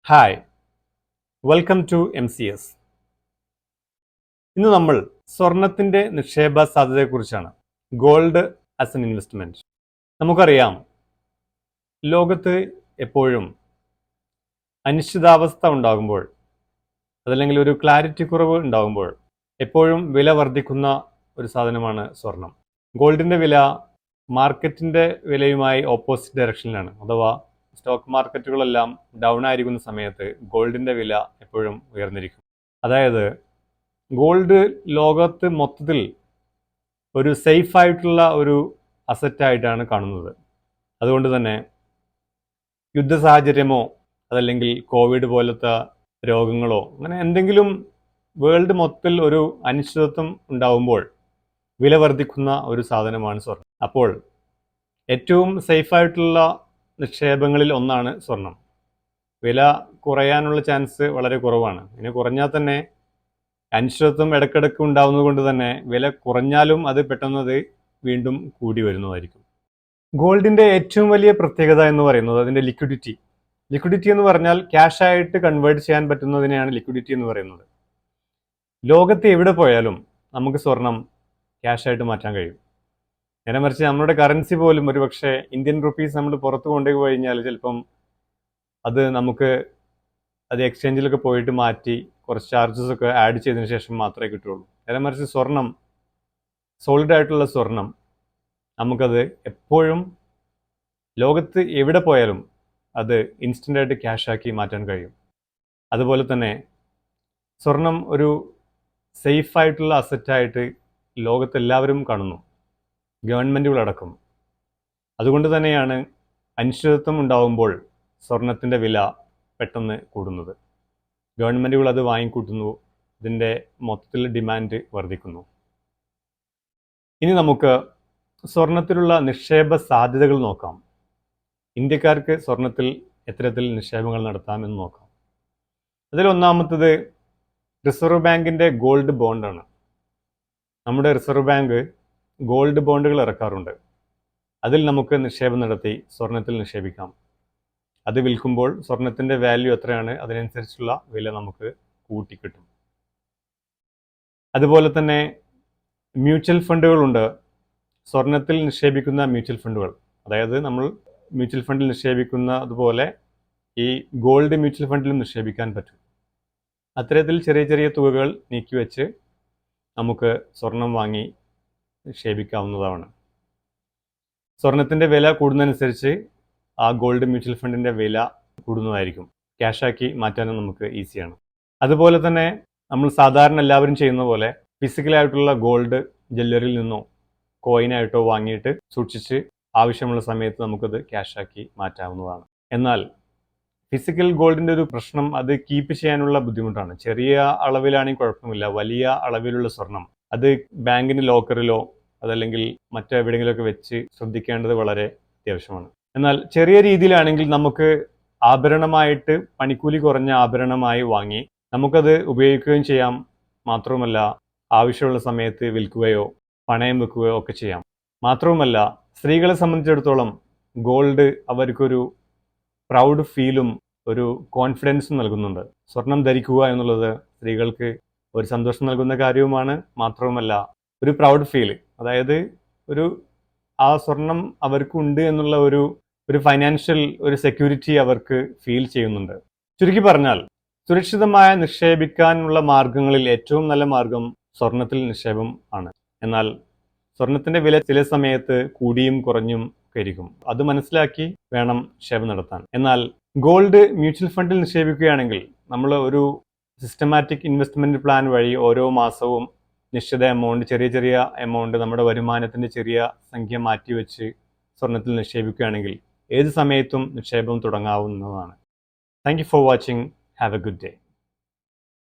Hi, welcome to MCS. ഇന്ന് നമ്മൾ സ്വർണത്തിൻ്റെ നിക്ഷേപ സാധ്യതയെക്കുറിച്ചാണ്. Gold as an investment. നമുക്കറിയാം, ലോകത്ത് എപ്പോഴും അനിശ്ചിതാവസ്ഥ ഉണ്ടാകുമ്പോൾ, അതല്ലെങ്കിൽ ഒരു ക്ലാരിറ്റി കുറവ് ഉണ്ടാകുമ്പോൾ എപ്പോഴും വില വർദ്ധിക്കുന്ന ഒരു സാധനമാണ് സ്വർണം. ഗോൾഡിൻ്റെ വില മാർക്കറ്റിൻ്റെ വിലയുമായി ഓപ്പോസിറ്റ് ഡയറക്ഷനിലാണ്. അഥവാ സ്റ്റോക്ക് മാർക്കറ്റുകളെല്ലാം ഡൗൺ ആയിരിക്കുന്ന സമയത്ത് ഗോൾഡിൻ്റെ വില എപ്പോഴും ഉയർന്നിരിക്കും. അതായത് ഗോൾഡ് ലോകത്ത് മൊത്തത്തിൽ ഒരു സേഫായിട്ടുള്ള ഒരു അസറ്റായിട്ടാണ് കാണുന്നത്. അതുകൊണ്ട് തന്നെ യുദ്ധ സാഹചര്യമോ അതല്ലെങ്കിൽ കോവിഡ് പോലത്തെ രോഗങ്ങളോ അങ്ങനെ എന്തെങ്കിലും വേൾഡ് മൊത്തത്തിൽ ഒരു അനിശ്ചിതത്വം ഉണ്ടാവുമ്പോൾ വില വർദ്ധിക്കുന്ന ഒരു സാധനമാണ് സ്വർണം. അപ്പോൾ ഏറ്റവും സേഫായിട്ടുള്ള നിക്ഷേപങ്ങളിൽ ഒന്നാണ് സ്വർണം. വില കുറയാനുള്ള ചാൻസ് വളരെ കുറവാണ്. ഇനി കുറഞ്ഞാൽ തന്നെ അനിശ്ചിതത്വം ഇടയ്ക്കിടയ്ക്ക് ഉണ്ടാവുന്നത് കൊണ്ട് തന്നെ വില കുറഞ്ഞാലും അത് പെട്ടെന്നത് വീണ്ടും കൂടി വരുന്നതായിരിക്കും. ഗോൾഡിൻ്റെ ഏറ്റവും വലിയ പ്രത്യേകത എന്ന് പറയുന്നത് അതിൻ്റെ ലിക്വിഡിറ്റി. ലിക്വിഡിറ്റി എന്ന് പറഞ്ഞാൽ ക്യാഷായിട്ട് കൺവേർട്ട് ചെയ്യാൻ പറ്റുന്നതിനെയാണ് ലിക്വിഡിറ്റി എന്ന് പറയുന്നത്. ലോകത്ത് എവിടെ പോയാലും നമുക്ക് സ്വർണം ക്യാഷായിട്ട് മാറ്റാൻ കഴിയും. നേരെ മറിച്ച് നമ്മുടെ കറൻസി പോലും ഒരുപക്ഷെ ഇന്ത്യൻ റുപ്പീസ് നമ്മൾ പുറത്ത് കൊണ്ടുപോയി കഴിഞ്ഞാൽ ചിലപ്പം നമുക്ക് അത് എക്സ്ചേഞ്ചിലൊക്കെ പോയിട്ട് മാറ്റി കുറച്ച് ചാർജസ് ഒക്കെ ആഡ് ചെയ്തതിന് ശേഷം മാത്രമേ കിട്ടുള്ളൂ. നേരെ മറിച്ച് സ്വർണം, സോളിഡ് ആയിട്ടുള്ള സ്വർണം, നമുക്കത് എപ്പോഴും ലോകത്ത് എവിടെ പോയാലും അത് ഇൻസ്റ്റൻ്റായിട്ട് ക്യാഷാക്കി മാറ്റാൻ കഴിയും. അതുപോലെ തന്നെ സ്വർണം ഒരു സേഫായിട്ടുള്ള അസറ്റായിട്ട് ലോകത്തെല്ലാവരും കാണുന്നു, ഗവൺമെൻറ്റുകളടക്കം. അതുകൊണ്ട് തന്നെയാണ് അനിശ്ചിതത്വം ഉണ്ടാകുമ്പോൾ സ്വർണത്തിൻ്റെ വില പെട്ടെന്ന് കൂടുന്നത്. ഗവൺമെൻറ്റുകൾ അത് വാങ്ങിക്കൂട്ടുന്നു, ഇതിൻ്റെ മൊത്തത്തിൽ ഡിമാൻഡ് വർദ്ധിക്കുന്നു. ഇനി നമുക്ക് സ്വർണത്തിലുള്ള നിക്ഷേപ സാധ്യതകൾ നോക്കാം. ഇന്ത്യക്കാർക്ക് സ്വർണത്തിൽ എത്തരത്തിൽ നിക്ഷേപങ്ങൾ നടത്താമെന്ന് നോക്കാം. അതിലൊന്നാമത്തത് റിസർവ് ബാങ്കിൻ്റെ ഗോൾഡ് ബോണ്ടാണ്. നമ്മുടെ റിസർവ് ബാങ്ക് ഗോൾഡ് ബോണ്ടുകൾ ഇറക്കാറുണ്ട്. അതിൽ നമുക്ക് നിക്ഷേപം നടത്തി സ്വർണത്തിൽ നിക്ഷേപിക്കാം. അത് വിൽക്കുമ്പോൾ സ്വർണത്തിൻ്റെ വാല്യൂ എത്രയാണ് അതിനനുസരിച്ചുള്ള വില നമുക്ക് കൂട്ടിക്കിട്ടും. അതുപോലെ തന്നെ മ്യൂച്വൽ ഫണ്ടുകളുണ്ട്. സ്വർണത്തിൽ നിക്ഷേപിക്കുന്ന മ്യൂച്വൽ ഫണ്ടുകൾ, അതായത് നമ്മൾ മ്യൂച്വൽ ഫണ്ടിൽ നിക്ഷേപിക്കുന്ന അതുപോലെ ഈ ഗോൾഡ് മ്യൂച്വൽ ഫണ്ടിലും നിക്ഷേപിക്കാൻ പറ്റും. അത്തരത്തിൽ ചെറിയ ചെറിയ തുകകൾ നീക്കിവെച്ച് നമുക്ക് സ്വർണം വാങ്ങി നിക്ഷേപിക്കാവുന്നതാണ്. സ്വർണത്തിൻ്റെ വില കൂടുന്നതനുസരിച്ച് ആ ഗോൾഡ് മ്യൂച്വൽ ഫണ്ടിൻ്റെ വില കൂടുന്നതായിരിക്കും. ക്യാഷാക്കി മാറ്റാനും നമുക്ക് ഈസിയാണ്. അതുപോലെ തന്നെ നമ്മൾ സാധാരണ എല്ലാവരും ചെയ്യുന്ന പോലെ ഫിസിക്കലായിട്ടുള്ള ഗോൾഡ് ജ്വല്ലറിയിൽ നിന്നോ കോയിനായിട്ടോ വാങ്ങിയിട്ട് സൂക്ഷിച്ച് ആവശ്യമുള്ള സമയത്ത് നമുക്കത് ക്യാഷാക്കി മാറ്റാവുന്നതാണ്. എന്നാൽ ഫിസിക്കൽ ഗോൾഡിൻ്റെ ഒരു പ്രശ്നം അത് കീപ്പ് ചെയ്യാനുള്ള ബുദ്ധിമുട്ടാണ്. ചെറിയ അളവിലാണെങ്കിൽ കുഴപ്പമില്ല. വലിയ അളവിലുള്ള സ്വർണം അത് ബാങ്കിൻ്റെ ലോക്കറിലോ അതല്ലെങ്കിൽ മറ്റെവിടെയെങ്കിലുമൊക്കെ വെച്ച് ശ്രദ്ധിക്കേണ്ടത് വളരെ അത്യാവശ്യമാണ്. എന്നാൽ ചെറിയ രീതിയിലാണെങ്കിൽ നമുക്ക് ആഭരണമായിട്ട് പണിക്കൂലി കുറഞ്ഞ ആഭരണമായി വാങ്ങി നമുക്കത് ഉപയോഗിക്കുകയും ചെയ്യാം. മാത്രവുമല്ല ആവശ്യമുള്ള സമയത്ത് വിൽക്കുകയോ പണയം വെക്കുകയോ ഒക്കെ ചെയ്യാം. മാത്രവുമല്ല സ്ത്രീകളെ സംബന്ധിച്ചിടത്തോളം ഗോൾഡ് അവർക്കൊരു പ്രൗഡ് ഫീലും ഒരു കോൺഫിഡൻസും നൽകുന്നുണ്ട്. സ്വർണം ധരിക്കുക എന്നുള്ളത് സ്ത്രീകൾക്ക് ഒരു സന്തോഷം നൽകുന്ന കാര്യവുമാണ്. മാത്രവുമല്ല ഒരു പ്രൗഡ് ഫീൽ, അതായത് ആ സ്വർണം അവർക്കുണ്ട് എന്നുള്ള ഒരു ഫൈനാൻഷ്യൽ ഒരു സെക്യൂരിറ്റി അവർക്ക് ഫീൽ ചെയ്യുന്നുണ്ട്. ചുരുക്കി പറഞ്ഞാൽ സുരക്ഷിതമായ നിക്ഷേപിക്കാനുള്ള മാർഗങ്ങളിൽ ഏറ്റവും നല്ല മാർഗം സ്വർണത്തിൽ നിക്ഷേപം ആണ്. എന്നാൽ സ്വർണത്തിൻ്റെ വില ചില സമയത്ത് കൂടിയും കുറഞ്ഞും ഒക്കെ ഇരിക്കും. അത് മനസ്സിലാക്കി വേണം നിക്ഷേപം നടത്താൻ. എന്നാൽ ഗോൾഡ് മ്യൂച്വൽ ഫണ്ടിൽ നിക്ഷേപിക്കുകയാണെങ്കിൽ നമ്മൾ ഒരു സിസ്റ്റമാറ്റിക് ഇൻവെസ്റ്റ്മെൻറ്റ് പ്ലാൻ വഴി ഓരോ മാസവും നിശ്ചിത എമൗണ്ട്, ചെറിയ ചെറിയ എമൗണ്ട്, നമ്മുടെ വരുമാനത്തിൻ്റെ ചെറിയ സംഖ്യ മാറ്റിവെച്ച് സ്വർണത്തിൽ നിക്ഷേപിക്കുകയാണെങ്കിൽ ഏത് സമയത്തും നിക്ഷേപം തുടങ്ങാവുന്നതാണ്. Thank you for watching. Have a good day.